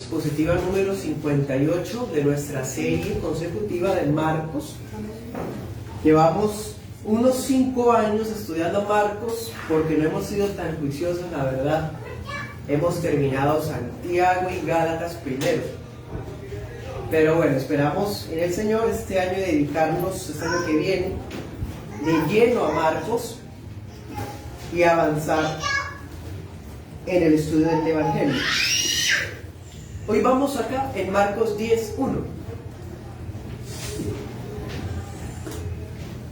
Diapositiva número 58 de nuestra serie consecutiva de Marcos. Llevamos unos 5 años estudiando Marcos porque no hemos sido tan juiciosos, la verdad. Hemos terminado Santiago y Gálatas primero. Pero bueno, esperamos en el Señor este año dedicarnos, este año que viene, de lleno a Marcos y avanzar en el estudio del Evangelio. Hoy vamos acá en Marcos 10:1.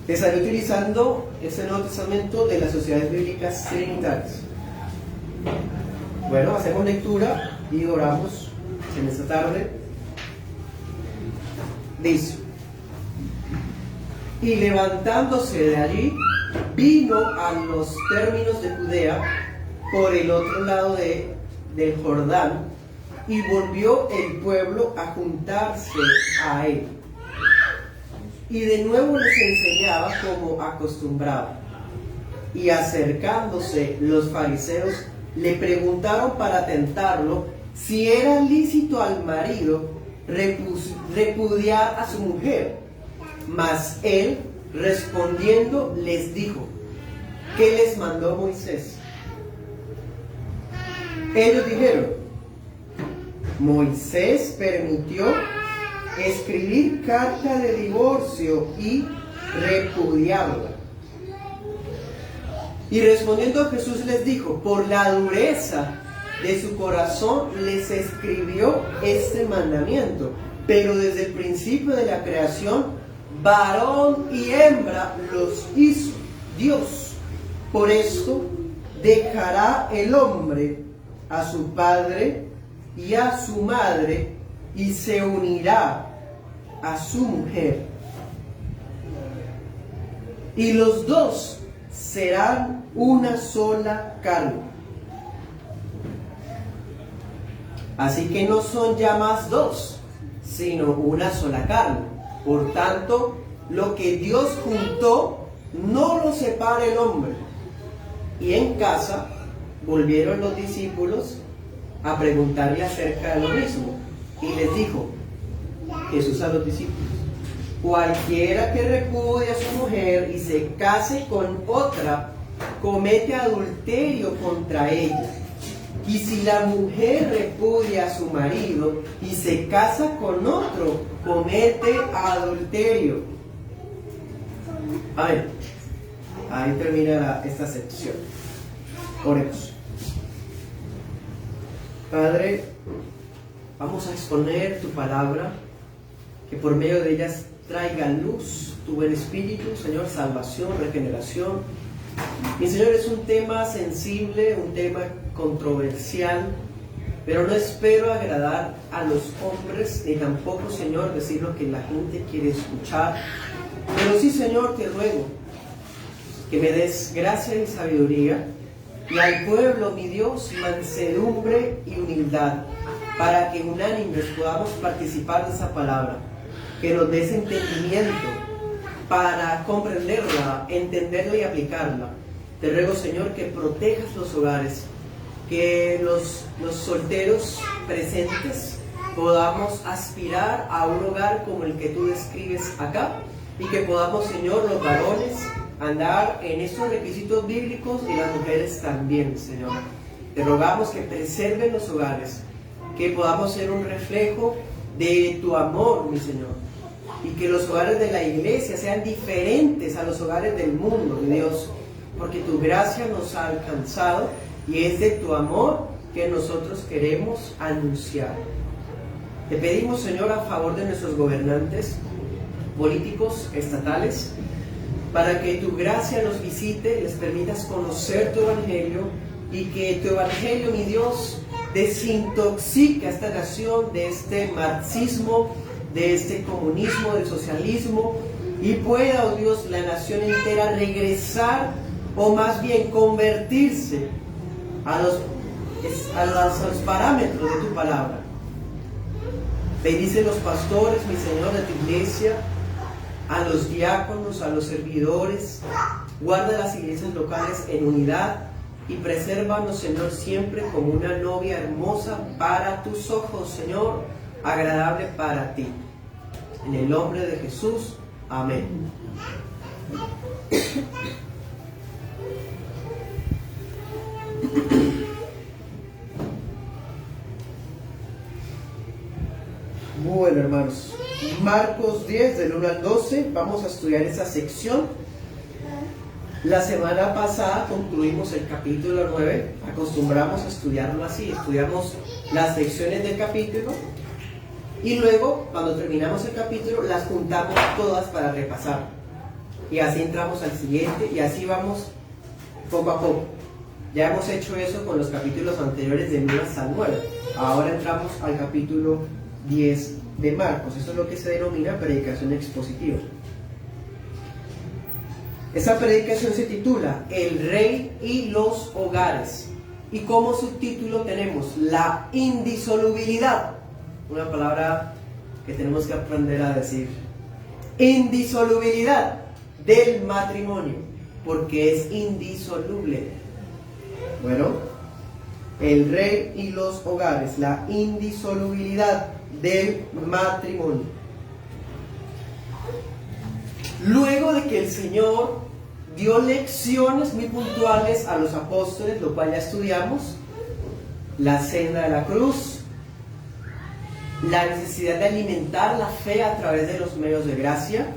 Estaré utilizando este Nuevo Testamento de las Sociedades Bíblicas Trinitarias. Bueno, hacemos lectura y oramos en esta tarde. Dice: y levantándose de allí, vino a los términos de Judea por el otro lado del Jordán, y volvió el pueblo a juntarse a él. Y de nuevo les enseñaba como acostumbraba. Y acercándose los fariseos, le preguntaron para tentarlo si era lícito al marido repudiar a su mujer. Mas él, respondiendo, les dijo: ¿qué les mandó Moisés? Ellos dijeron: Moisés permitió escribir carta de divorcio y repudiarla. Y respondiendo Jesús les dijo: por la dureza de su corazón les escribió este mandamiento, pero desde el principio de la creación, varón y hembra los hizo Dios. Por esto dejará el hombre a su padre y a su madre, y se unirá a su mujer, y los dos serán una sola carne. Así que no son ya más dos, sino una sola carne. Por tanto, lo que Dios juntó, no lo separe el hombre. Y en casa volvieron los discípulos a preguntarle acerca de lo mismo. Y les dijo Jesús a los discípulos: cualquiera que repudie a su mujer y se case con otra, comete adulterio contra ella. Y si la mujer repudia a su marido y se casa con otro, comete adulterio. A ver, ahí termina esta sección. Oremos. Padre, vamos a exponer tu palabra, que por medio de ellas traiga luz tu buen espíritu, Señor, salvación, regeneración. Mi Señor, es un tema sensible, un tema controversial, pero no espero agradar a los hombres, ni tampoco, Señor, decir lo que la gente quiere escuchar. Pero sí, Señor, te ruego que me des gracia y sabiduría, y al pueblo, mi Dios, mansedumbre y humildad, para que unánimes podamos participar de esa palabra, que nos des entendimiento para comprenderla, entenderla y aplicarla. Te ruego, Señor, que protejas los hogares, que los solteros presentes podamos aspirar a un hogar como el que tú describes acá, y que podamos, Señor, los varones, andar en estos requisitos bíblicos, y las mujeres también, Señor. Te rogamos que preserven los hogares, que podamos ser un reflejo de tu amor, mi Señor, y que los hogares de la iglesia sean diferentes a los hogares del mundo, mi Dios, porque tu gracia nos ha alcanzado y es de tu amor que nosotros queremos anunciar. Te pedimos, Señor, a favor de nuestros gobernantes políticos, estatales, para que tu gracia nos visite, les permitas conocer tu evangelio, y que tu evangelio, mi Dios, desintoxique a esta nación de este marxismo, de este comunismo, del socialismo, y pueda, oh Dios, la nación entera regresar, o más bien convertirse a los parámetros de tu palabra. Bendice los pastores, mi Señor, de tu iglesia, a los diáconos, a los servidores. Guarda las iglesias locales en unidad, y presérvanos, Señor, siempre como una novia hermosa para tus ojos, Señor, agradable para ti. En el nombre de Jesús, amén. Bueno, hermanos, Marcos 10, del 1 al 12, vamos a estudiar esa sección. La semana pasada concluimos el capítulo 9, acostumbramos a estudiarlo así, estudiamos las secciones del capítulo y luego, cuando terminamos el capítulo, las juntamos todas para repasar. Y así entramos al siguiente y así vamos poco a poco. Ya hemos hecho eso con los capítulos anteriores de 1 hasta 9. Ahora entramos al capítulo 10 de Marcos. Eso es lo que se denomina predicación expositiva. Esta predicación se titula El Rey y los Hogares. Y como subtítulo tenemos la indisolubilidad. Una palabra que tenemos que aprender a decir. Indisolubilidad del matrimonio, porque es indisoluble. Bueno, el Rey y los Hogares, la indisolubilidad del matrimonio. Luego de que el Señor dio lecciones muy puntuales a los apóstoles, lo cual ya estudiamos, la senda de la cruz, la necesidad de alimentar la fe a través de los medios de gracia,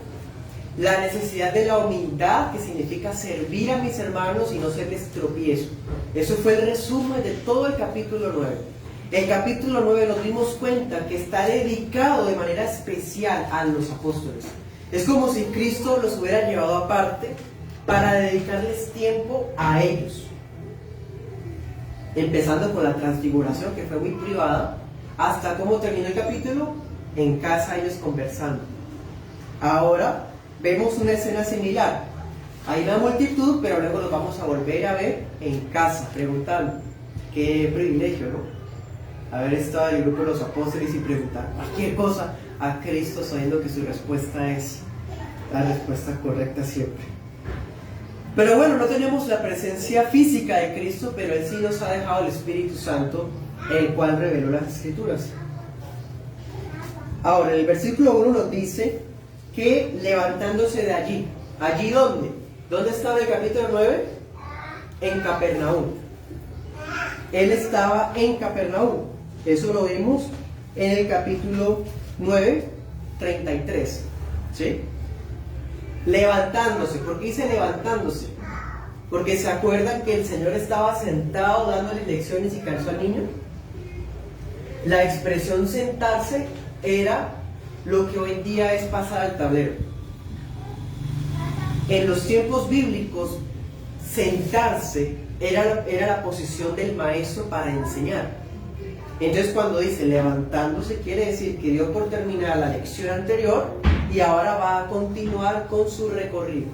la necesidad de la humildad, que significa servir a mis hermanos y no serles tropiezo. Eso fue el resumen de todo el capítulo 9. El capítulo 9 nos dimos cuenta que está dedicado de manera especial a los apóstoles. Es como si Cristo los hubiera llevado aparte para dedicarles tiempo a ellos. Empezando con la transfiguración, que fue muy privada, hasta cómo terminó el capítulo, en casa ellos conversando. Ahora vemos una escena similar. Hay una multitud, pero luego los vamos a volver a ver en casa, preguntando. Qué privilegio, ¿no? Haber estado en el grupo de los apóstoles y preguntar cualquier cosa a Cristo, sabiendo que su respuesta es la respuesta correcta siempre. Pero bueno, no tenemos la presencia física de Cristo, pero Él sí nos ha dejado el Espíritu Santo, el cual reveló las Escrituras. Ahora, el versículo 1 nos dice que levantándose de allí. ¿Allí dónde? ¿Dónde estaba el capítulo 9? En Capernaum. Él estaba en Capernaum. Eso lo vimos en el capítulo 9, 33. ¿Sí? Levantándose. ¿Por qué dice levantándose? Porque se acuerdan que el Señor estaba sentado dándole lecciones y cansó al niño. La expresión sentarse era lo que hoy en día es pasar al tablero. En los tiempos bíblicos, sentarse era la posición del maestro para enseñar. Entonces, cuando dice levantándose, quiere decir que dio por terminada la lección anterior y ahora va a continuar con su recorrido.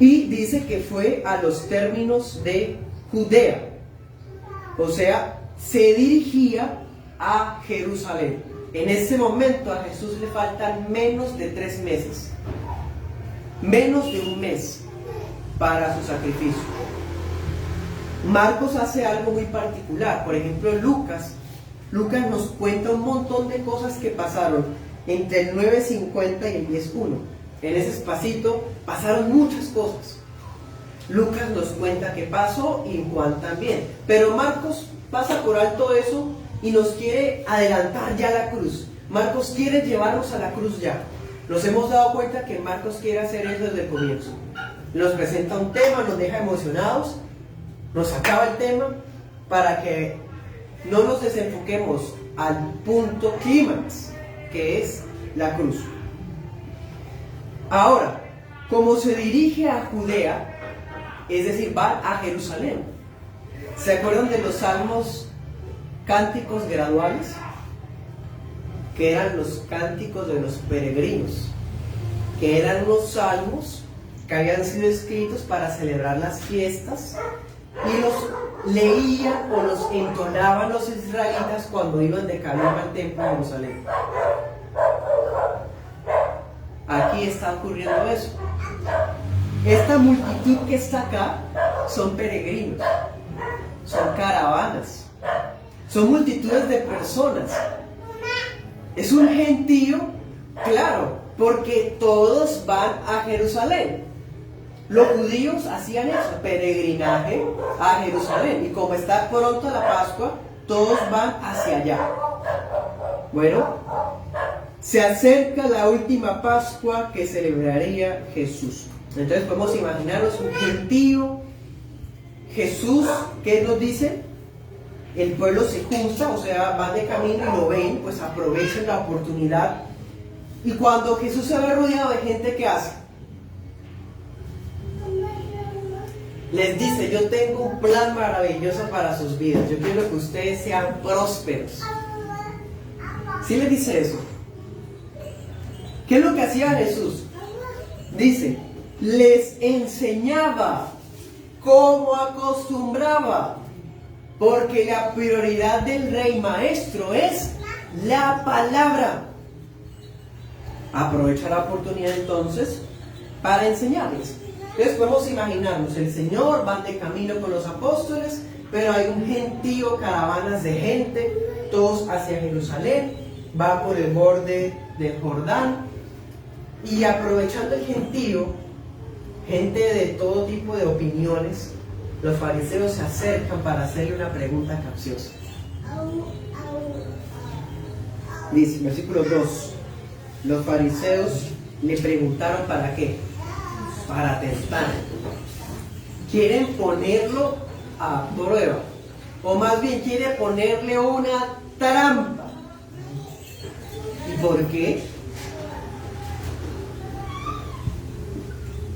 Y dice que fue a los términos de Judea, o sea, se dirigía a Jerusalén. En este momento a Jesús le faltan menos de 3 meses, menos de un mes para su sacrificio. Marcos hace algo muy particular. Por ejemplo, Lucas nos cuenta un montón de cosas que pasaron entre el 9:50 y el 10:1. En ese espacito pasaron muchas cosas. Lucas nos cuenta qué pasó y Juan también. Pero Marcos pasa por alto eso y nos quiere adelantar ya la cruz. Marcos quiere llevarnos a la cruz ya. Nos hemos dado cuenta que Marcos quiere hacer eso desde el comienzo. Nos presenta un tema, nos deja emocionados, nos acaba el tema para que no nos desenfoquemos al punto clímax, que es la cruz. Ahora, como se dirige a Judea, es decir, va a Jerusalén. ¿Se acuerdan de los salmos cánticos graduales? Que eran los cánticos de los peregrinos, que eran unos salmos que habían sido escritos para celebrar las fiestas y los leían o los entonaban los israelitas cuando iban de camino al templo de Jerusalén. Aquí está ocurriendo eso. Esta multitud que está acá son peregrinos, son caravanas, son multitudes de personas. Es un gentío, claro, porque todos van a Jerusalén. Los judíos hacían eso, peregrinaje a Jerusalén. Y como está pronto la Pascua, todos van hacia allá. Bueno, se acerca la última Pascua que celebraría Jesús. Entonces podemos imaginarnos un gentío. Jesús, ¿qué nos dice? El pueblo se junta, o sea, van de camino y lo ven, pues aprovechen la oportunidad. Y cuando Jesús se ve rodeado de gente, ¿qué hace? Les dice, yo tengo un plan maravilloso para sus vidas. Yo quiero que ustedes sean prósperos. ¿Sí les dice eso? ¿Qué es lo que hacía Jesús? Dice, les enseñaba como acostumbraba. Porque la prioridad del rey maestro es la palabra. Aprovecha la oportunidad entonces para enseñarles. Entonces podemos imaginarnos, el Señor va de camino con los apóstoles, pero hay un gentío, caravanas de gente, todos hacia Jerusalén, va por el borde del Jordán, y aprovechando el gentío, gente de todo tipo de opiniones, los fariseos se acercan para hacerle una pregunta capciosa. Dice, versículo 2, los fariseos le preguntaron ¿para qué? Para tentar. Quieren ponerlo a prueba, o más bien quiere ponerle una trampa. ¿Y por qué?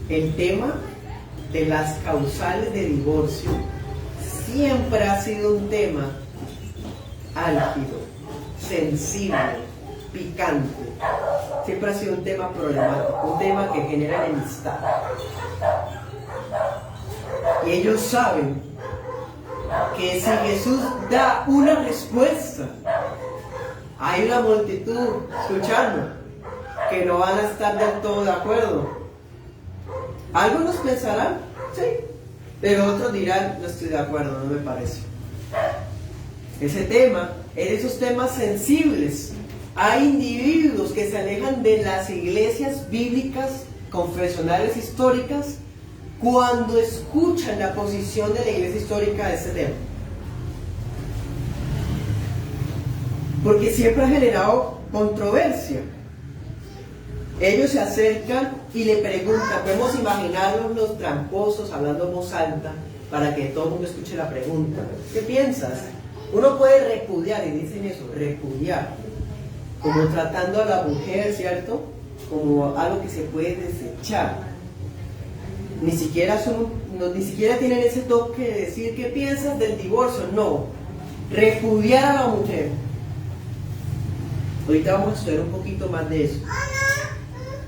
El tema de las causales de divorcio siempre ha sido un tema álgido, sensible, picante. Siempre ha sido un tema problemático, un tema que genera enemistad. Y ellos saben que si Jesús da una respuesta, hay una multitud escuchando que no van a estar del todo de acuerdo. Algunos pensarán, sí, pero otros dirán, no estoy de acuerdo, no me parece. Ese tema es de esos temas sensibles. Hay individuos que se alejan de las iglesias bíblicas, confesionales históricas, cuando escuchan la posición de la iglesia histórica de ese tema. Porque siempre ha generado controversia. Ellos se acercan y le preguntan, podemos imaginarlos los tramposos hablando en voz alta para que todo el mundo escuche la pregunta. ¿Qué piensas? Uno puede repudiar, y dicen eso, repudiar, como tratando a la mujer, ¿cierto? Como algo que se puede desechar. Ni siquiera tienen ese toque de decir, ¿qué piensas del divorcio? No, repudiar a la mujer. Ahorita vamos a estudiar un poquito más de eso.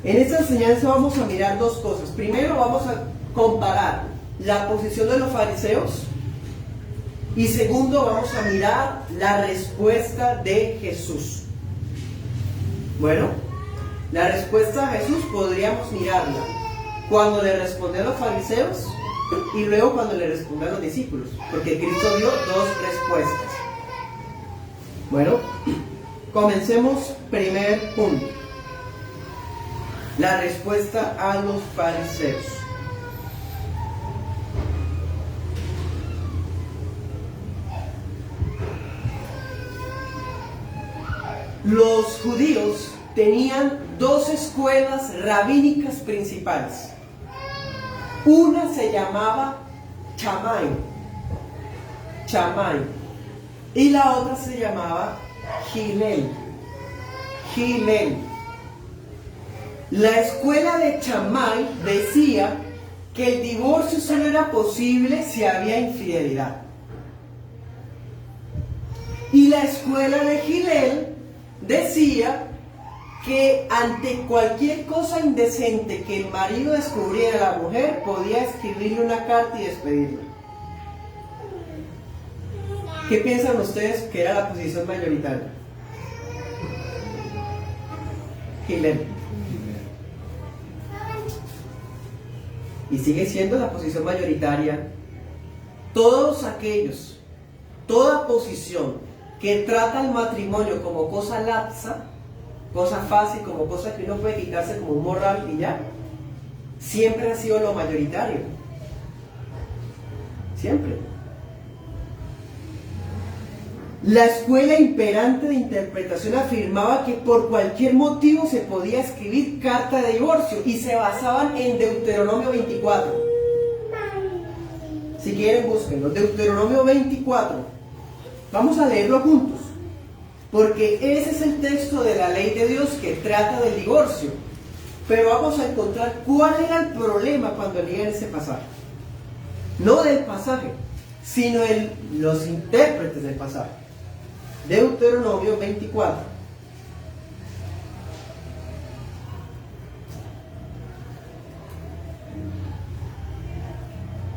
En esta enseñanza vamos a mirar dos cosas. Primero vamos a comparar la posición de los fariseos y segundo vamos a mirar la respuesta de Jesús. Bueno, la respuesta de Jesús podríamos mirarla cuando le respondió a los fariseos y luego cuando le respondió a los discípulos, porque Cristo dio dos respuestas. Bueno, comencemos primer punto. La respuesta a los fariseos. Los judíos tenían dos escuelas rabínicas principales. Una se llamaba Shammai, y la otra se llamaba Hillel. La escuela de Shammai decía que el divorcio solo era posible si había infidelidad. Y la escuela de Hillel decía que ante cualquier cosa indecente que el marido descubriera a la mujer, podía escribirle una carta y despedirla. ¿Qué piensan ustedes que era la posición mayoritaria? Hillel. Y sigue siendo la posición mayoritaria todos aquellos, toda posición que trata el matrimonio como cosa lapsa, cosa fácil, como cosa que uno puede quitarse como un morral y ya, siempre ha sido lo mayoritario. Siempre. La escuela imperante de interpretación afirmaba que por cualquier motivo se podía escribir carta de divorcio y se basaban en Deuteronomio 24. Si quieren, búsquenlo. Deuteronomio 24. Vamos a leerlo juntos, porque ese es el texto de la ley de Dios que trata del divorcio. Pero vamos a encontrar cuál era el problema cuando leían ese pasaje. No del pasaje, sino los intérpretes del pasaje. Deuteronomio 24.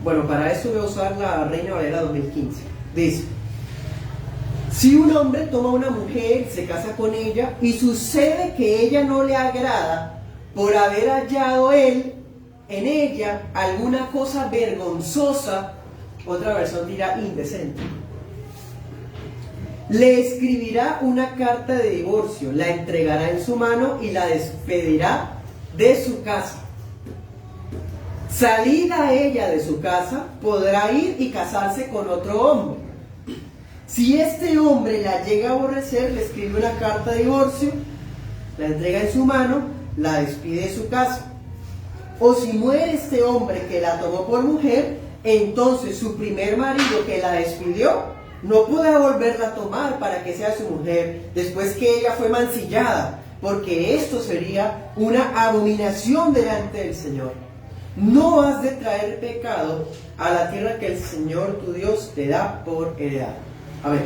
Bueno, para eso voy a usar la Reina Valera 2015. Dice: si un hombre toma a una mujer, se casa con ella y sucede que ella no le agrada por haber hallado él en ella alguna cosa vergonzosa, otra versión dirá indecente, le escribirá una carta de divorcio, la entregará en su mano y la despedirá de su casa. Salida ella de su casa, podrá ir y casarse con otro hombre. Si este hombre la llega a aborrecer, le escribe una carta de divorcio, la entrega en su mano, la despide de su casa. O si muere este hombre que la tomó por mujer, entonces su primer marido que la despidió no podrá volverla a tomar para que sea su mujer después que ella fue mancillada, porque esto sería una abominación delante del Señor. No has de traer pecado a la tierra que el Señor tu Dios te da por heredad. A ver.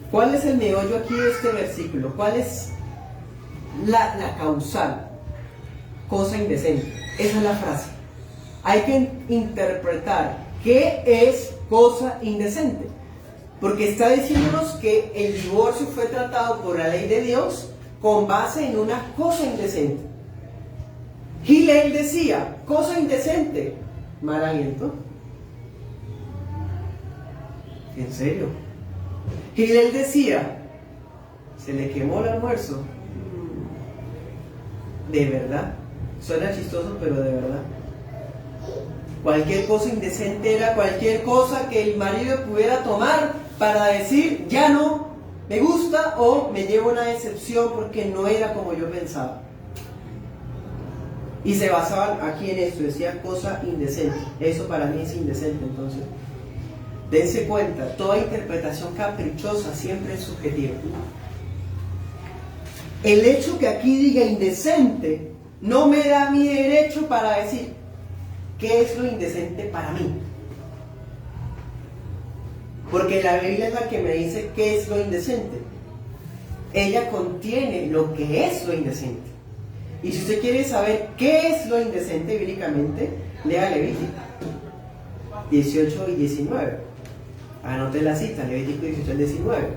¿Cuál es el meollo aquí de este versículo? ¿Cuál es la causal? Cosa indecente. Esa es la frase. Hay que interpretar qué es cosa indecente. Porque está diciéndonos que el divorcio fue tratado por la ley de Dios con base en una cosa indecente. Gilel decía, cosa indecente, mal aliento. ¿En serio? Gilel decía, se le quemó el almuerzo. ¿De verdad? Suena chistoso, pero de verdad. Cualquier cosa indecente era cualquier cosa que el marido pudiera tomar para decir, ya no me gusta o me llevo una decepción porque no era como yo pensaba. Y se basaban aquí en esto, decía cosa indecente. Eso para mí es indecente, entonces. Dense cuenta, toda interpretación caprichosa siempre es subjetiva. El hecho que aquí diga indecente no me da mi derecho para decir qué es lo indecente para mí. Porque la Biblia es la que me dice qué es lo indecente. Ella contiene lo que es lo indecente. Y si usted quiere saber qué es lo indecente bíblicamente, lea Levítico 18 y 19. Anote la cita, Levítico 18 y 19.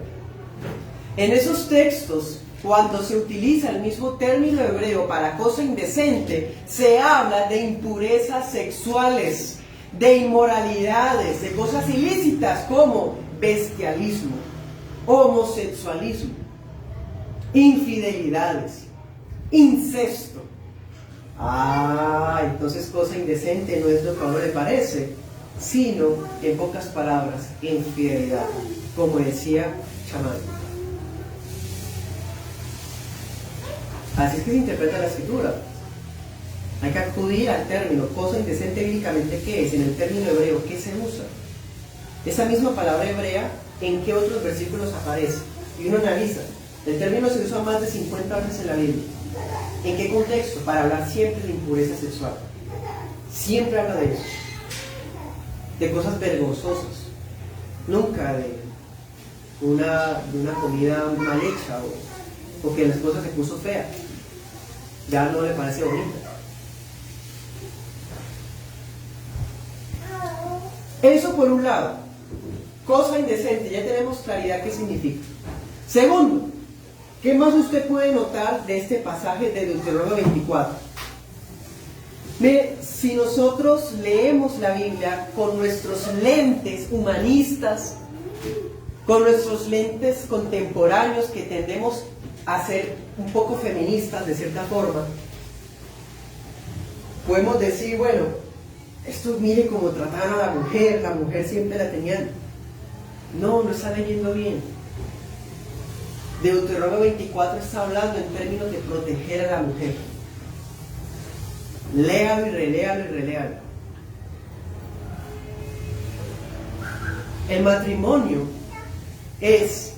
En esos textos, cuando se utiliza el mismo término hebreo para cosa indecente, se habla de impurezas sexuales, de inmoralidades, de cosas ilícitas como bestialismo, homosexualismo, infidelidades, incesto. Entonces cosa indecente no es lo que a uno le parece, sino, en pocas palabras, infidelidad, como decía Chamán. Así es que se interpreta la escritura. Hay que acudir al término cosa indecente bíblicamente. ¿Qué es? En el término hebreo, ¿qué se usa? Esa misma palabra hebrea, ¿en qué otros versículos aparece? Y uno analiza. El término se usa más de 50 veces en la Biblia. ¿En qué contexto? Para hablar siempre de impureza sexual. Siempre habla de eso. De cosas vergonzosas. Nunca de una comida mal hecha o que la esposa se puso fea. Ya no le parece bonita. Eso por un lado. Cosa indecente, ya tenemos claridad qué significa. Segundo, ¿Qué más usted puede notar de este pasaje de Deuteronomio 24? Mire, si nosotros leemos la Biblia con nuestros lentes humanistas, con nuestros lentes contemporáneos que tendemos a ser un poco feministas de cierta forma, podemos decir, bueno, esto mire cómo trataban a la mujer siempre la tenían. No está leyendo bien. Deuteronomio 24 está hablando en términos de proteger a la mujer. Léalo y reléalo y reléalo. El matrimonio es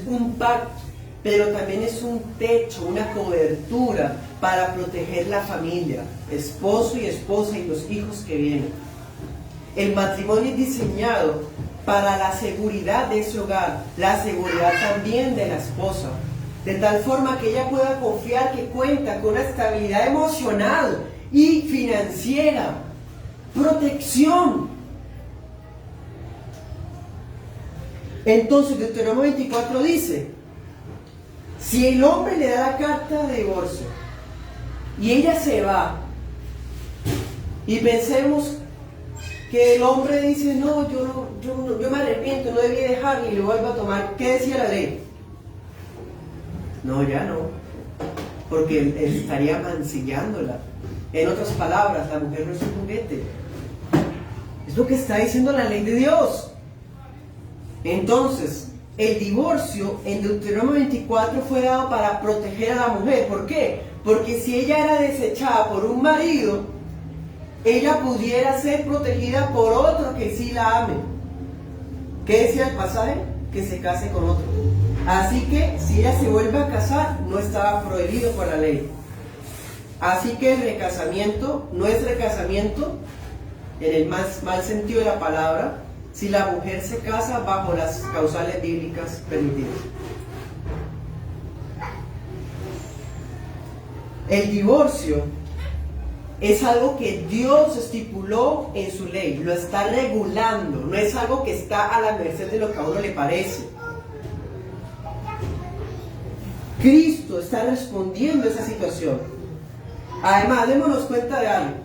un pacto, pero también es un techo, una cobertura para proteger la familia, esposo y esposa y los hijos que vienen. El matrimonio es diseñado para la seguridad de ese hogar, la seguridad también de la esposa, de tal forma que ella pueda confiar que cuenta con una estabilidad emocional y financiera, protección. Entonces Deuteronomio 24 dice, si el hombre le da la carta de divorcio y ella se va, y pensemos que el hombre dice, no, yo me arrepiento, no debí dejarlo y lo vuelvo a tomar, ¿qué decía la ley? No, ya no, porque él estaría mancillándola. En otras palabras, la mujer no es un juguete. Es lo que está diciendo la ley de Dios. Entonces, el divorcio en Deuteronomio 24 fue dado para proteger a la mujer. ¿Por qué? Porque si ella era desechada por un marido, ella pudiera ser protegida por otro que sí la ame. ¿Qué decía el pasaje? Que se case con otro. Así que si ella se vuelve a casar, no estaba prohibido por la ley. Así que el recasamiento no es recasamiento en el más mal sentido de la palabra, si la mujer se casa bajo las causales bíblicas permitidas. El divorcio es algo que Dios estipuló en su ley, lo está regulando, no es algo que está a la merced de lo que a uno le parece. Cristo está respondiendo a esa situación. Además, démonos cuenta de algo.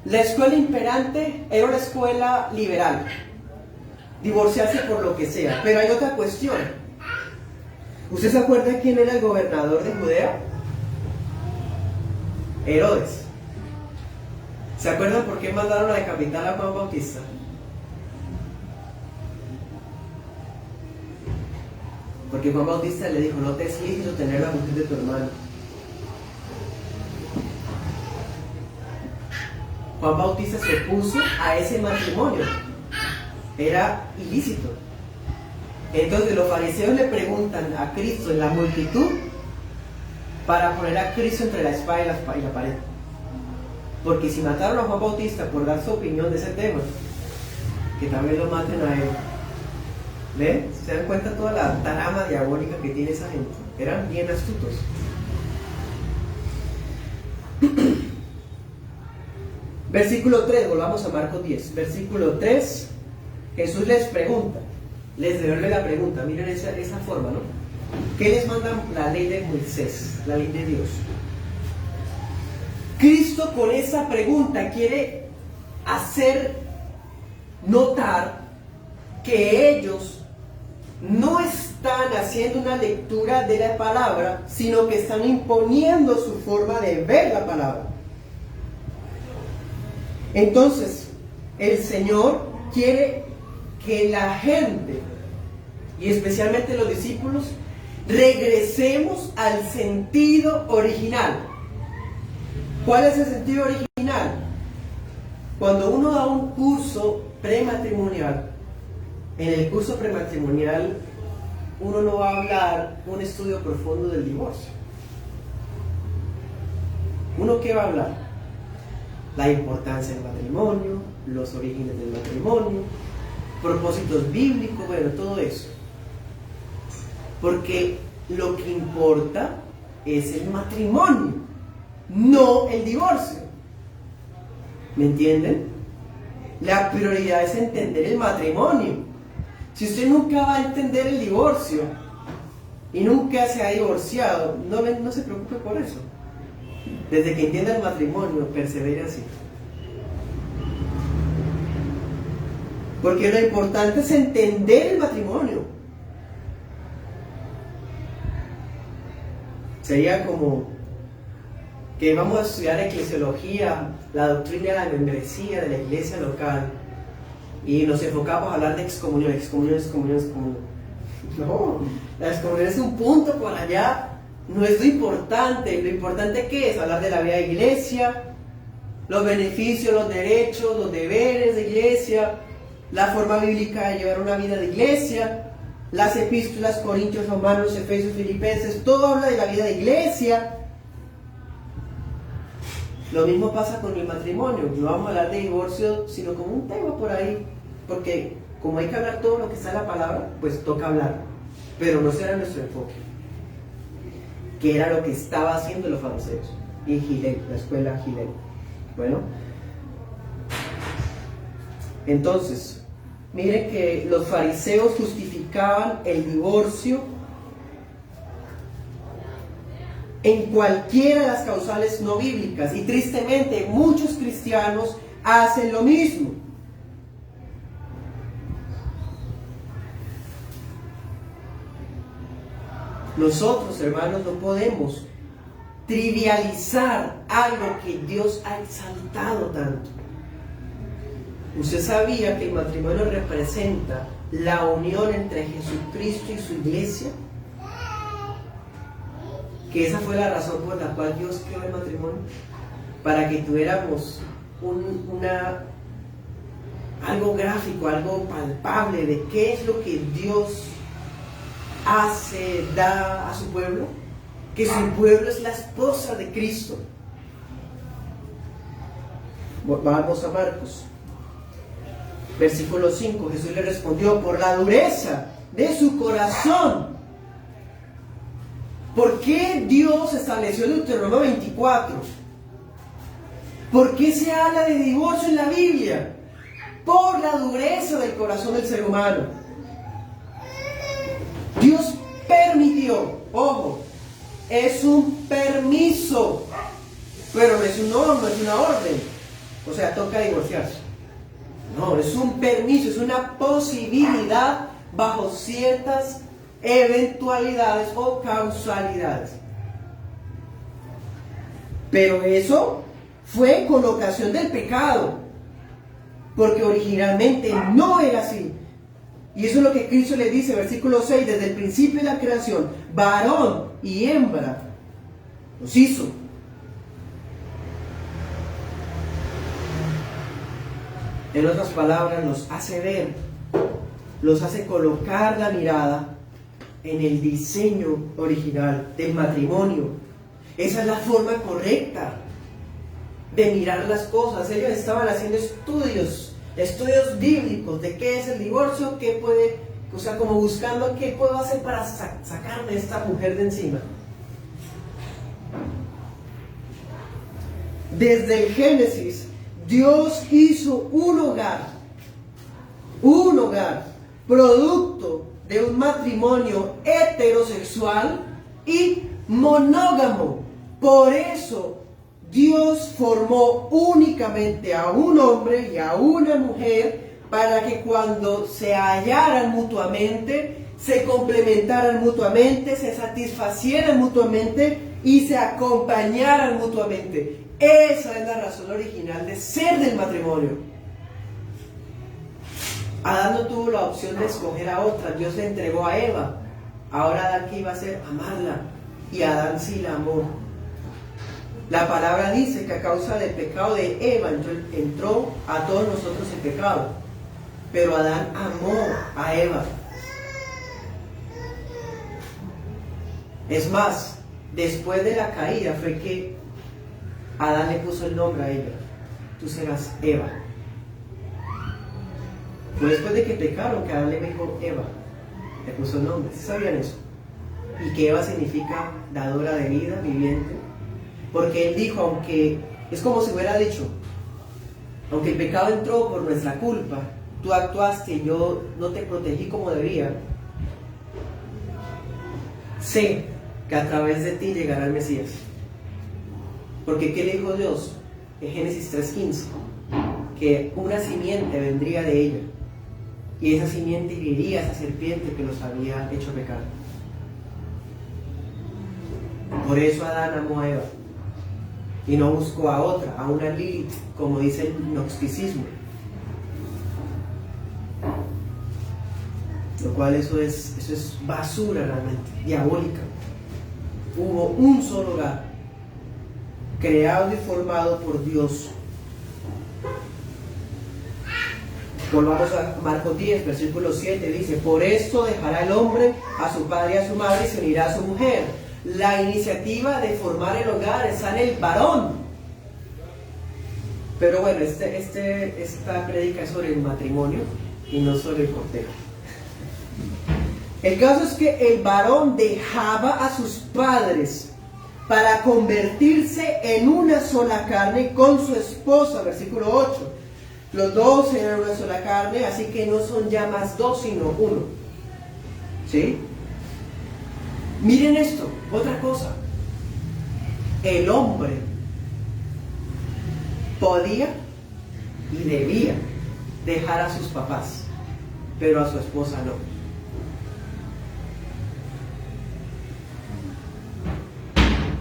La escuela imperante era una escuela liberal, divorciarse por lo que sea. Pero hay otra cuestión. ¿Usted se acuerda quién era el gobernador de Judea? Herodes. ¿Se acuerdan por qué mandaron a decapitar a Juan Bautista? Porque Juan Bautista le dijo, no te es lícito tener la mujer de tu hermano. Juan Bautista se opuso a ese matrimonio. Era ilícito. Entonces los fariseos le preguntan a Cristo en la multitud para poner a Cristo entre la espada y la pared. Porque si mataron a Juan Bautista por dar su opinión de ese tema, que también lo maten a él. ¿Ven? ¿Se dan cuenta toda la trama diabólica que tiene esa gente? Eran bien astutos. Versículo 3, volvamos a Marcos 10. Versículo 3, Jesús les pregunta, les devuelve la pregunta. Miren esa forma, ¿no? ¿Qué les manda la ley de Moisés, la ley de Dios? Cristo con esa pregunta quiere hacer notar que ellos no están haciendo una lectura de la palabra, sino que están imponiendo su forma de ver la palabra. Entonces, el Señor quiere que la gente, y especialmente los discípulos, regresemos al sentido original. ¿Cuál es el sentido original? Cuando uno da un curso prematrimonial, en el curso prematrimonial uno no va a hablar un estudio profundo del divorcio. ¿Uno qué va a hablar? La importancia del matrimonio, los orígenes del matrimonio, propósitos bíblicos, bueno, todo eso. Porque lo que importa es el matrimonio, no el divorcio. ¿Me entienden? La prioridad es entender el matrimonio. Si usted nunca va a entender el divorcio, y nunca se ha divorciado, no se preocupe por eso. Desde que entienda el matrimonio, persevere así. Porque lo importante es entender el matrimonio. Sería como que vamos a estudiar eclesiología, la doctrina de la membresía de la iglesia local, y nos enfocamos a hablar de excomunión. No, la excomunión es un punto por allá, no es lo importante ¿qué es? Hablar de la vida de iglesia, los beneficios, los derechos, los deberes de iglesia, la forma bíblica de llevar una vida de iglesia, las epístolas, Corintios, Romanos, Efesios, Filipenses, todo habla de la vida de iglesia. Lo mismo pasa con el matrimonio, no vamos a hablar de divorcio, sino como un tema por ahí, porque como hay que hablar todo lo que está en la palabra, pues toca hablar, pero no será nuestro enfoque, que era lo que estaba haciendo los fariseos y Gilel, la escuela Gilel. Bueno, entonces, miren que los fariseos justificaban el divorcio en cualquiera de las causales no bíblicas, y tristemente muchos cristianos hacen lo mismo. Nosotros, hermanos, no podemos trivializar algo que Dios ha exaltado tanto. ¿Usted sabía que el matrimonio representa la unión entre Jesucristo y su iglesia? Que esa fue la razón por la cual Dios creó el matrimonio, para que tuviéramos algo gráfico, algo palpable de qué es lo que Dios da a su pueblo, que su pueblo es la esposa de Cristo. Vamos a Marcos, versículo 5. Jesús le respondió: por la dureza de su corazón. ¿Por qué Dios estableció el Deuteronomio 24? ¿Por qué se habla de divorcio en la Biblia? Por la dureza del corazón del ser humano. Dios permitió, ojo, es un permiso, pero no es una orden. O sea, toca divorciarse. No, es un permiso, es una posibilidad bajo ciertas eventualidades o causalidades. Pero eso fue con ocasión del pecado, porque originalmente no era así. Y eso es lo que Cristo le dice, versículo 6, desde el principio de la creación, varón y hembra los hizo. En otras palabras, nos hace ver, los hace colocar la mirada en el diseño original del matrimonio. Esa es la forma correcta de mirar las cosas. Ellos estaban haciendo estudios bíblicos de qué es el divorcio, qué puede, o sea, como buscando qué puedo hacer para sacarme a esta mujer de encima. Desde el Génesis, Dios hizo un hogar, producto de un matrimonio heterosexual y monógamo. Por eso Dios formó únicamente a un hombre y a una mujer, para que cuando se hallaran mutuamente, se complementaran mutuamente, se satisfacieran mutuamente y se acompañaran mutuamente. Esa es la razón original de ser del matrimonio. Adán no tuvo la opción de escoger a otra, Dios le entregó a Eva. Ahora Adán, ¿qué iba a hacer? Amarla. Y Adán sí la amó. La palabra dice que a causa del pecado de Eva entró a todos nosotros el pecado, pero Adán amó a Eva. Es más, después de la caída fue que Adán le puso el nombre a ella: tú serás Eva. Fue después de que pecaron que Adán le dijo Eva, le puso el nombre. ¿Sí sabían eso? Y que Eva significa dadora de vida, viviente. Porque él dijo, aunque es como si hubiera dicho, aunque el pecado entró por nuestra culpa, tú actuaste y yo no te protegí como debía, sé que a través de ti llegará el Mesías. Porque ¿qué le dijo Dios en Génesis 3:15? Que una simiente vendría de ella y esa simiente heriría a esa serpiente que los había hecho pecar. Por eso Adán amó a Eva y no buscó a otra, a una Lilith, como dice el gnosticismo. Lo cual eso es basura realmente, diabólica. Hubo un solo hogar, creado y formado por Dios. Volvamos a Marcos 10, versículo 7, dice: por esto dejará el hombre a su padre y a su madre y se unirá a su mujer. La iniciativa de formar el hogar está en el varón. Pero bueno, esta prédica es sobre el matrimonio y no sobre el cortejo. El caso es que el varón dejaba a sus padres para convertirse en una sola carne con su esposa, versículo 8. Los dos eran una sola carne, así que no son ya más dos, sino uno. ¿Sí? Miren esto, otra cosa. El hombre podía y debía dejar a sus papás, pero a su esposa no.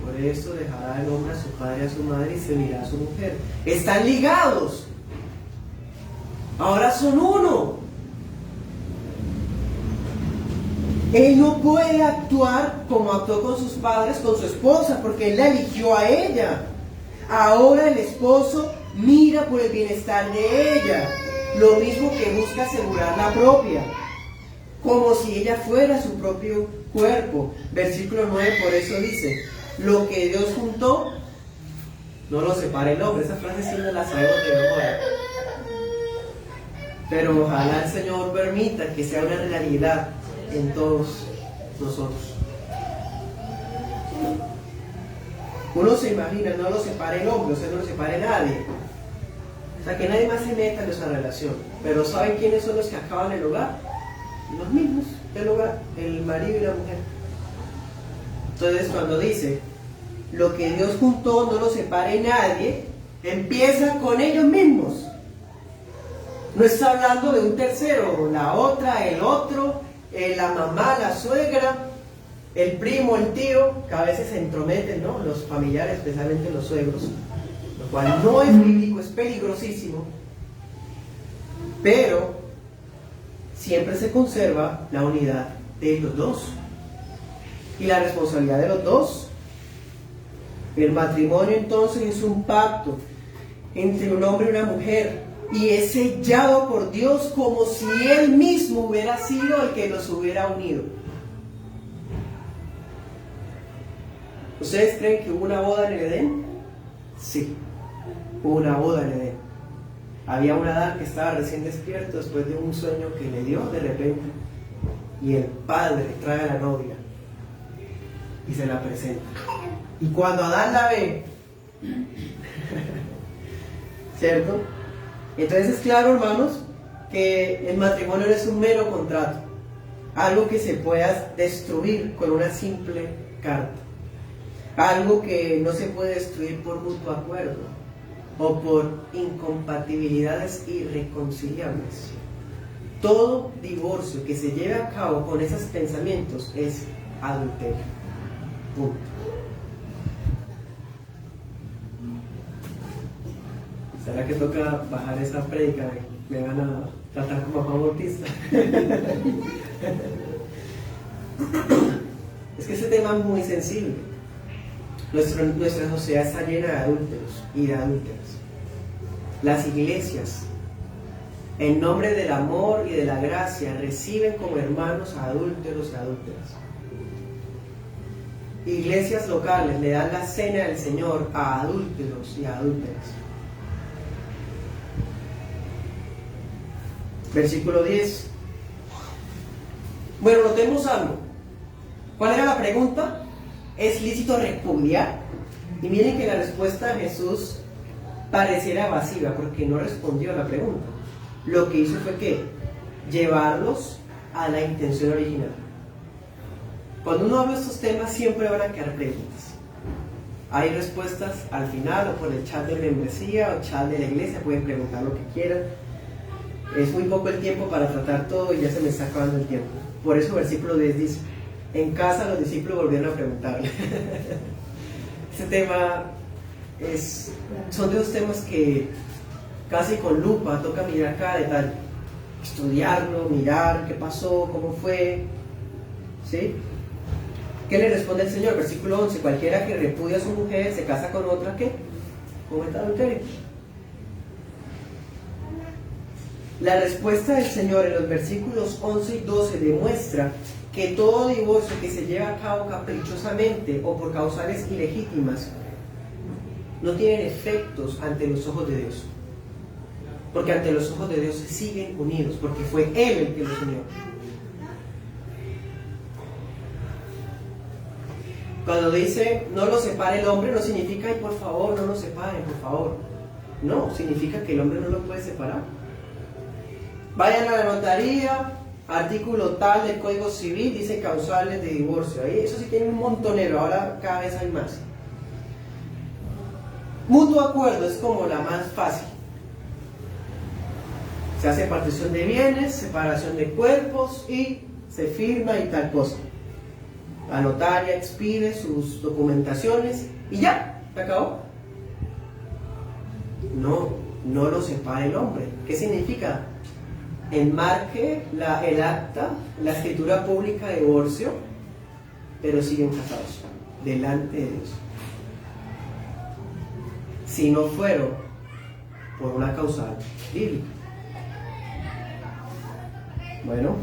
Por eso dejará el hombre a su padre y a su madre y se unirá a su mujer. Están ligados. Ahora son uno. Él no puede actuar como actuó con sus padres, con su esposa, porque él la eligió a ella. Ahora el esposo mira por el bienestar de ella, lo mismo que busca asegurar la propia, como si ella fuera su propio cuerpo. Versículo 9, por eso dice: lo que Dios juntó, no lo separa el hombre. Esa frase sí no la sabemos de memoria, pero ojalá el Señor permita que sea una realidad en todos nosotros. Uno se imagina, no lo separa el hombre, o sea, no lo separa nadie. O sea, que nadie más se meta en esa relación. Pero ¿saben quiénes son los que acaban el hogar? Los mismos del hogar, el marido y la mujer. Entonces, cuando dice: lo que Dios juntó no lo separe nadie, empieza con ellos mismos. No está hablando de un tercero, la otra, el otro, la mamá, la suegra, el primo, el tío, que a veces se entrometen, ¿no? Los familiares, especialmente los suegros, lo cual no es bíblico, es peligrosísimo, pero siempre se conserva la unidad de los dos y la responsabilidad de los dos. El matrimonio entonces es un pacto entre un hombre y una mujer, y es sellado por Dios como si Él mismo hubiera sido el que los hubiera unido. ¿Ustedes creen que hubo una boda en el Edén? Sí, hubo una boda en el Edén. Había un Adán que estaba recién despierto después de un sueño que le dio de repente, y el padre trae a la novia y se la presenta. Y cuando Adán la ve, ¿cierto? Entonces es claro, hermanos, que el matrimonio no es un mero contrato, algo que se pueda destruir con una simple carta, algo que no se puede destruir por mutuo acuerdo o por incompatibilidades irreconciliables. Todo divorcio que se lleve a cabo con esos pensamientos es adulterio. Punto. ¿Será que toca bajar esa prédica? Me van a tratar como Juan Bautista. Es que ese tema es muy sensible. Nuestra sociedad está llena de adúlteros y de adúlteras. Las iglesias, en nombre del amor y de la gracia, reciben como hermanos a adúlteros y adúlteras. Iglesias locales le dan la cena del Señor a adúlteros y a adúlteras. Versículo 10. Bueno, notemos algo. ¿Cuál era la pregunta? ¿Es lícito repudiar? Y miren que la respuesta de Jesús pareciera evasiva porque no respondió a la pregunta. Lo que hizo fue que llevarlos a la intención original. Cuando uno habla de estos temas siempre van a quedar preguntas. Hay respuestas al final o por el chat de membresía o chat de la iglesia, pueden preguntar lo que quieran. Es muy poco el tiempo para tratar todo y ya se me está acabando el tiempo. Por eso el versículo 10 dice, en casa los discípulos volvieron a preguntarle. Este tema son de los temas que casi con lupa toca mirar cada detalle, estudiarlo, mirar qué pasó, cómo fue, ¿sí? ¿Qué le responde el Señor? Versículo 11, cualquiera que repudia a su mujer se casa con otra, ¿qué? Comete adulterio. La respuesta del Señor en los versículos 11 y 12 demuestra que todo divorcio que se lleva a cabo caprichosamente o por causales ilegítimas no tienen efectos ante los ojos de Dios. Porque ante los ojos de Dios se siguen unidos, porque fue Él el que los unió. Cuando dice no lo separe el hombre, no significa, ay, por favor, no lo separen, por favor. No, significa que el hombre no lo puede separar. Vayan a la notaría, artículo tal del Código Civil, dice causales de divorcio. Ahí eso sí tiene un montonero, ahora cada vez hay más. Mutuo acuerdo es como la más fácil. Se hace partición de bienes, separación de cuerpos y se firma y tal cosa. La notaria expide sus documentaciones y ya, se acabó. No lo separe el hombre. ¿Qué significa? Enmarque el acta, la escritura pública de divorcio, pero siguen casados delante de Dios. Si no fueron por una causal bíblica. Bueno,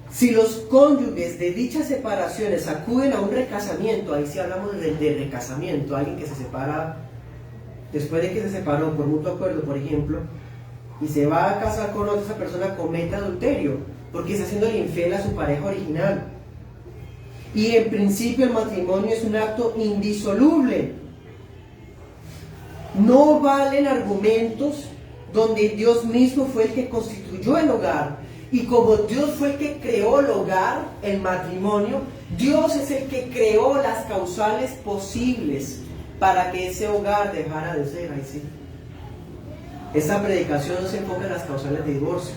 si los cónyuges de dichas separaciones acuden a un recasamiento, ahí sí hablamos de recasamiento, alguien que se separa después de que se separó por mutuo acuerdo, por ejemplo, y se va a casar con otra, esa persona comete adulterio, porque está haciendo infiel a su pareja original. Y en principio el matrimonio es un acto indisoluble. No valen argumentos donde Dios mismo fue el que constituyó el hogar. Y como Dios fue el que creó el hogar, el matrimonio, Dios es el que creó las causales posibles para que ese hogar dejara de ser así. Esta predicación no se enfoca en las causales de divorcio,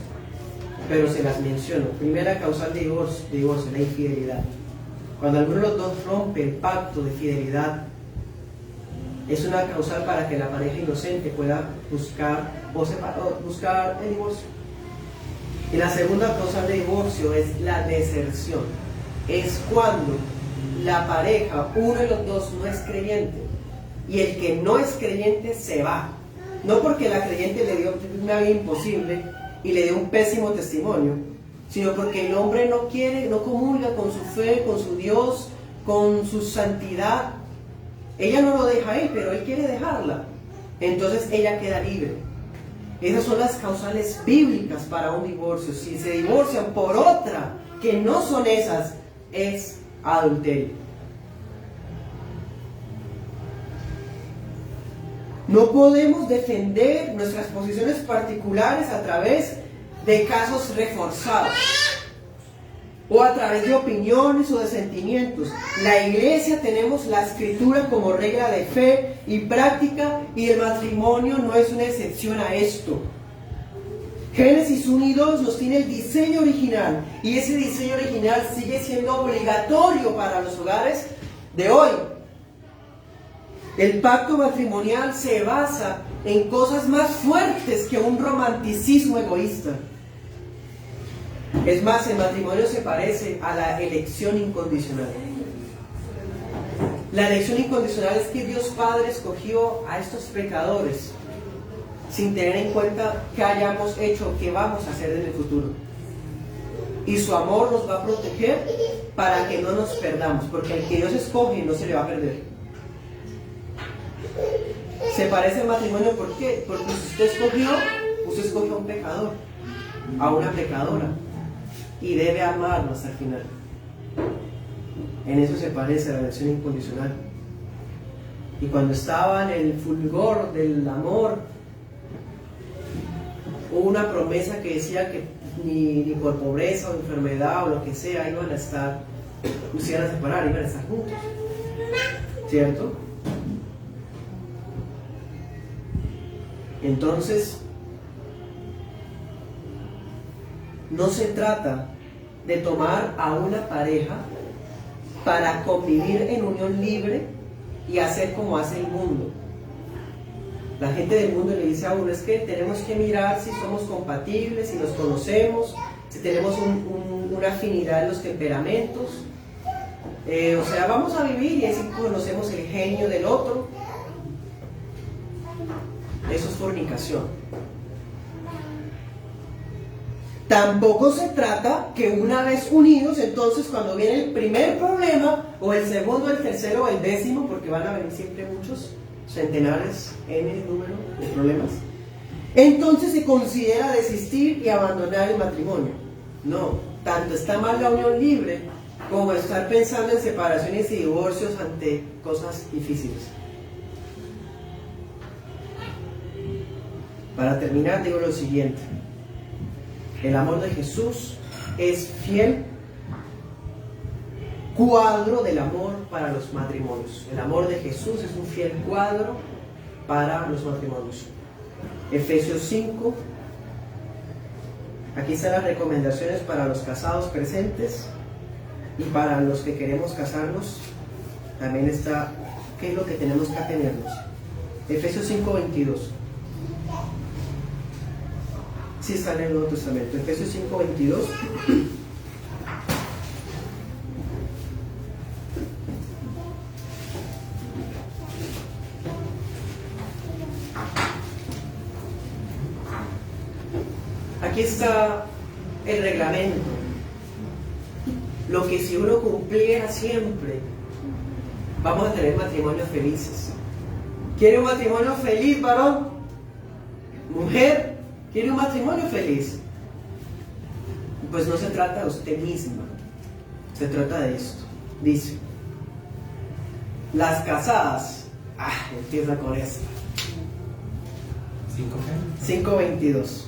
pero se las menciono. Primera causal de divorcio, la infidelidad. Cuando alguno de los dos rompe el pacto de fidelidad, es una causal para que la pareja inocente pueda buscar el divorcio. Y la segunda causal de divorcio es la deserción. Es cuando la pareja, uno de los dos no es creyente y el que no es creyente se va. No porque la creyente le dio una vida imposible y le dio un pésimo testimonio, sino porque el hombre no quiere, no comulga con su fe, con su Dios, con su santidad. Ella no lo deja a él, pero él quiere dejarla. Entonces ella queda libre. Esas son las causales bíblicas para un divorcio. Si se divorcian por otra que no son esas, es adulterio. No podemos defender nuestras posiciones particulares a través de casos reforzados o a través de opiniones o de sentimientos. La iglesia tenemos la escritura como regla de fe y práctica, y el matrimonio no es una excepción a esto. Génesis 1 y 2 nos tiene el diseño original, y ese diseño original sigue siendo obligatorio para los hogares de hoy. El pacto matrimonial se basa en cosas más fuertes que un romanticismo egoísta. Es más, el matrimonio se parece a la elección incondicional. La elección incondicional es que Dios Padre escogió a estos pecadores sin tener en cuenta qué hayamos hecho o qué vamos a hacer en el futuro. Y su amor nos va a proteger para que no nos perdamos, porque el que Dios escoge no se le va a perder. Se parece al matrimonio, ¿por qué? Porque si usted escogió a un pecador, a una pecadora, y debe amarlo hasta el final. En eso se parece a la elección incondicional. Y cuando estaba en el fulgor del amor, hubo una promesa que decía que ni por pobreza o enfermedad o lo que sea, iban a estar, no se iban a separar, iban a estar juntos. ¿Cierto? Entonces, no se trata de tomar a una pareja para convivir en unión libre y hacer como hace el mundo. La gente del mundo le dice a uno, es que tenemos que mirar si somos compatibles, si nos conocemos, si tenemos una afinidad en los temperamentos. O sea, vamos a vivir y así conocemos el genio del otro. Eso es fornicación. Tampoco se trata que una vez unidos, entonces cuando viene el primer problema, o el segundo, el tercero o el décimo, porque van a venir siempre muchos, centenares, n número de problemas, entonces se considera desistir y abandonar el matrimonio. No, tanto está mal la unión libre como estar pensando en separaciones y divorcios ante cosas difíciles. Para terminar, digo lo siguiente: el amor de Jesús es fiel cuadro del amor para los matrimonios. El amor de Jesús es un fiel cuadro para los matrimonios. Efesios 5. Aquí están las recomendaciones para los casados presentes y para los que queremos casarnos. También está qué es lo que tenemos que atenernos. Efesios 5:22. Sí está en el Nuevo Testamento. Efesios 5:22. Aquí está el reglamento. Lo que si uno cumpliera siempre, vamos a tener matrimonios felices. ¿Quiere un matrimonio feliz, varón? Mujer, ¿quiere un matrimonio feliz? Pues no se trata de usted misma, se trata de esto. Dice, las casadas, empieza con esto. 5:22.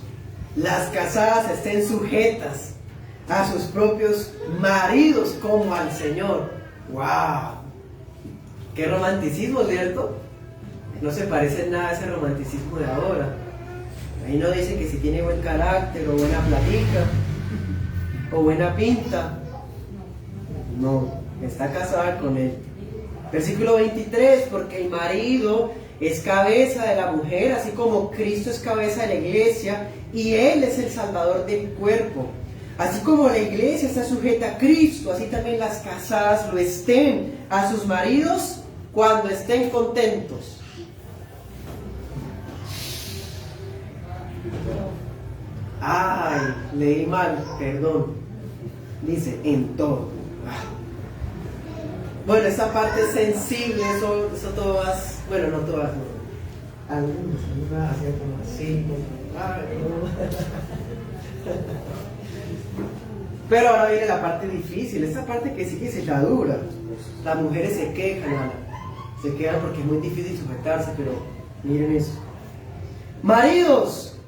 Las casadas estén sujetas a sus propios maridos como al Señor. ¡Wow! ¡Qué romanticismo!, ¿cierto? No se parece en nada a ese romanticismo de ahora. Ahí no dice que si tiene buen carácter o buena platica o buena pinta. No, está casada con él. Versículo 23, porque el marido es cabeza de la mujer, así como Cristo es cabeza de la iglesia, y Él es el salvador del cuerpo. Así como la iglesia está sujeta a Cristo, así también las casadas lo estén a sus maridos cuando estén contentos. Ay, leí mal, perdón. Dice, en todo. Bueno, esta parte es sensible, eso todas, bueno, no todas, no. Algunos hacían como así, pero ahora viene la parte difícil, esta parte que sí que se la dura. Las mujeres se quejan porque es muy difícil sujetarse, pero miren eso. Maridos,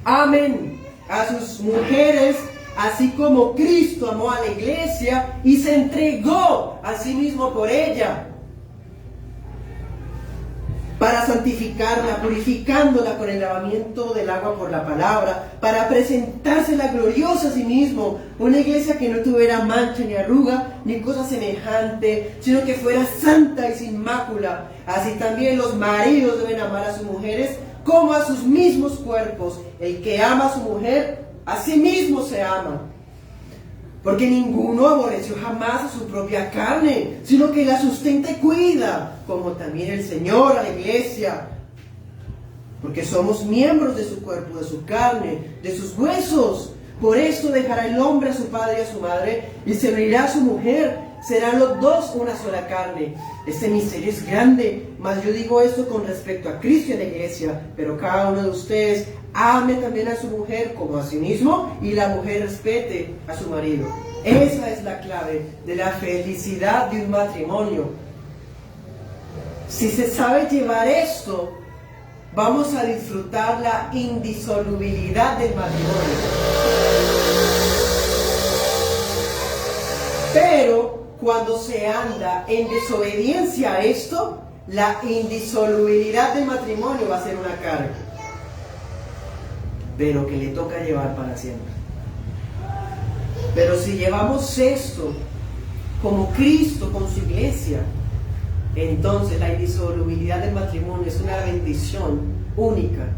amen a sus mujeres, así como Cristo amó a la iglesia y se entregó a sí mismo por ella, para santificarla, purificándola con el lavamiento del agua por la palabra, para presentársela gloriosa a sí mismo, una iglesia que no tuviera mancha ni arruga, ni cosa semejante, sino que fuera santa y sin mácula. Así también los maridos deben amar a sus mujeres como a sus mismos cuerpos. El que ama a su mujer, a sí mismo se ama. Porque ninguno aborreció jamás a su propia carne, sino que la sustenta y cuida, como también el Señor a la iglesia. Porque somos miembros de su cuerpo, de su carne, de sus huesos. Por esto dejará el hombre a su padre y a su madre, y se unirá a su mujer. Serán los dos una sola carne. Este misterio es grande, mas yo digo esto con respecto a Cristo y a la iglesia. Pero cada uno de ustedes ame también a su mujer como a sí mismo, y la mujer respete a su marido. Esa es la clave de la felicidad de un matrimonio. Si se sabe llevar esto, vamos a disfrutar la indisolubilidad del matrimonio. Pero cuando se anda en desobediencia a esto, la indisolubilidad del matrimonio va a ser una carga, pero que le toca llevar para siempre. Pero si llevamos esto como Cristo con su iglesia, entonces la indisolubilidad del matrimonio es una bendición única,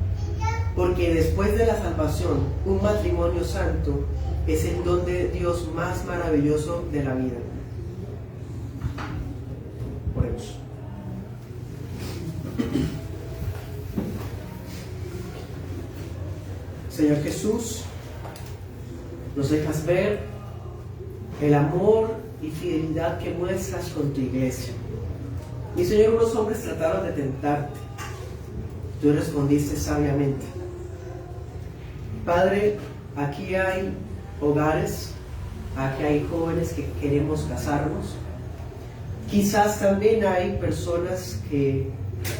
porque después de la salvación, un matrimonio santo es el don de Dios más maravilloso de la vida. Oremos. Señor Jesús, nos dejas ver el amor y fidelidad que muestras con tu iglesia. Y Señor, unos hombres trataron de tentarte. Tú respondiste sabiamente. Padre, aquí hay hogares, aquí hay jóvenes que queremos casarnos. Quizás también hay personas que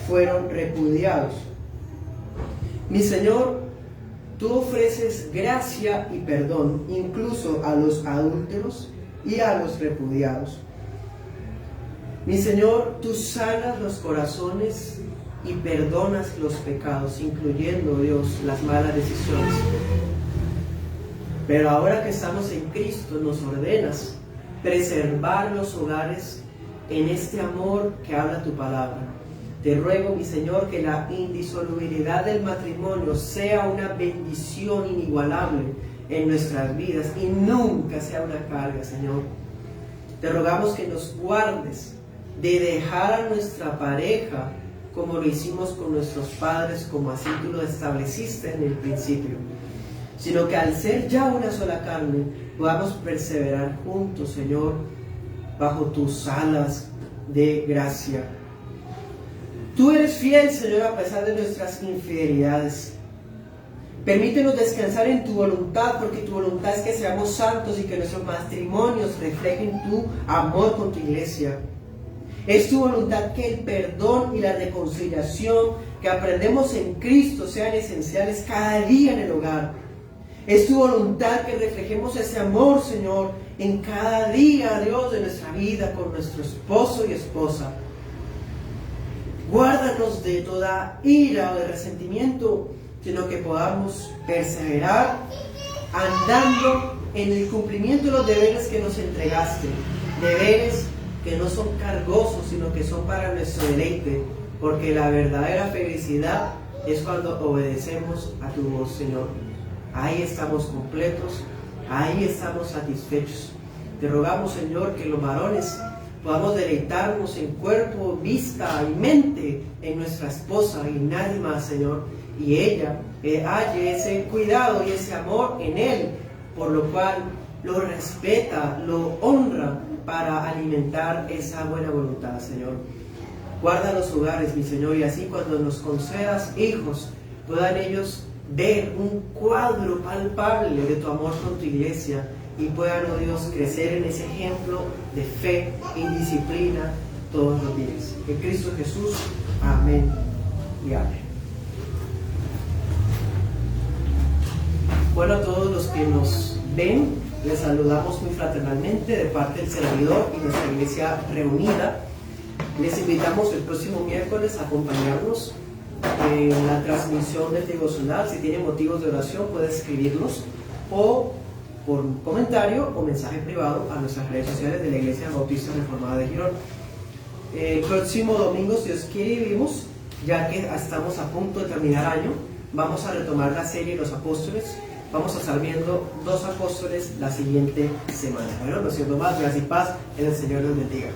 fueron repudiados. Mi Señor, tú ofreces gracia y perdón incluso a los adúlteros y a los repudiados. Mi Señor, tú sanas los corazones y perdonas los pecados, incluyendo, Dios, las malas decisiones. Pero ahora que estamos en Cristo, nos ordenas preservar los hogares en este amor que habla tu palabra. Te ruego, mi Señor, que la indisolubilidad del matrimonio sea una bendición inigualable en nuestras vidas y nunca sea una carga, Señor. Te rogamos que nos guardes de dejar a nuestra pareja como lo hicimos con nuestros padres, como así tú lo estableciste en el principio, sino que al ser ya una sola carne, podamos perseverar juntos, Señor, bajo tus alas de gracia. Tú eres fiel, Señor, a pesar de nuestras infidelidades. Permítenos descansar en tu voluntad, porque tu voluntad es que seamos santos y que nuestros matrimonios reflejen tu amor con tu iglesia. Es tu voluntad que el perdón y la reconciliación que aprendemos en Cristo sean esenciales cada día en el hogar. Es tu voluntad que reflejemos ese amor, Señor, en cada día, Dios, de nuestra vida con nuestro esposo y esposa. Guárdanos de toda ira o de resentimiento, sino que podamos perseverar andando en el cumplimiento de los deberes que nos entregaste. Deberes que no son cargosos, sino que son para nuestro deleite, porque la verdadera felicidad es cuando obedecemos a tu voz, Señor. Ahí estamos completos, ahí estamos satisfechos. Te rogamos, Señor, que los varones podamos deleitarnos en cuerpo, vista y mente en nuestra esposa y nadie más, Señor, y ella halle ese cuidado y ese amor en él, por lo cual lo respeta, lo honra para alimentar esa buena voluntad, Señor. Guarda los hogares, mi Señor, y así cuando nos concedas hijos, puedan ellos ver un cuadro palpable de tu amor con tu iglesia y puedan, oh Dios, crecer en ese ejemplo de fe y disciplina todos los días. En Cristo Jesús, amén y amén. Bueno, a todos los que nos ven, les saludamos muy fraternalmente de parte del servidor y nuestra iglesia reunida. Les invitamos el próximo miércoles a acompañarnos en la transmisión del devocional. Si tienen motivos de oración, puede escribirnos o por un comentario o mensaje privado a nuestras redes sociales de la Iglesia Bautista Reformada de Girón. El próximo domingo, si Dios quiere y vivimos, ya que estamos a punto de terminar año, vamos a retomar la serie de los apóstoles. Vamos a estar viendo 2 apóstoles la siguiente semana. Bueno, no siendo más, gracias y paz, en el Señor los bendiga.